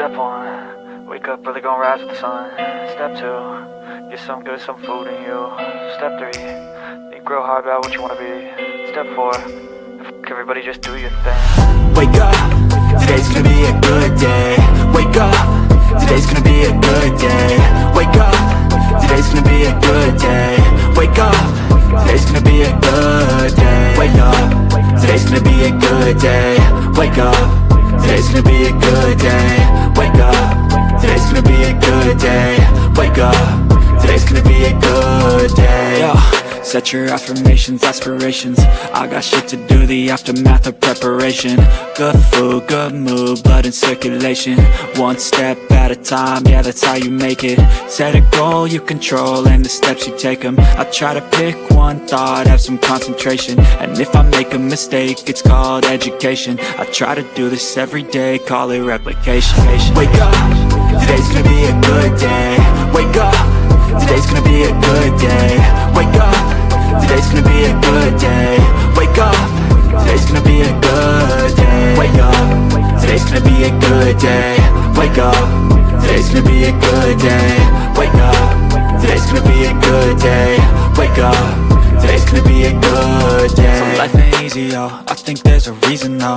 Step 1, wake up early, gonna rise with the sun. Step 2, get some good, some food in you. Step 3, think real hard about what you wanna be. Step 4, everybody just do your thing. Wake up, today's gonna be a good day. Wake up, today's gonna be a good day. Wake up, today's gonna be a good day. Wake up, today's gonna be a good day. Wake up, today's gonna be a good day. Wake up, today's gonna be a good day. Wake up, today's gonna be a good day. Wake up, today's gonna be a good day. Yo, set your affirmations, aspirations. I got shit to do, the aftermath of preparation. Good food, good mood, blood in circulation. One step at a time, yeah, that's how you make it. Set a goal you control and the steps you take them. I try to pick one thought, have some concentration. And if I make a mistake, it's called education. I try to do this every day, call it replication. Wake up, today's gonna be a good day. Wake up, today's gonna be a good day. Wake up, today's gonna be a good day. Wake up, today's gonna be a good day. Wake up, today's gonna be a good day. Wake up, today's gonna be a good day. Wake up, today's gonna be a good day. Wake up, today's gonna be a good day. So life ain't easy, yo, I think there's a reason though.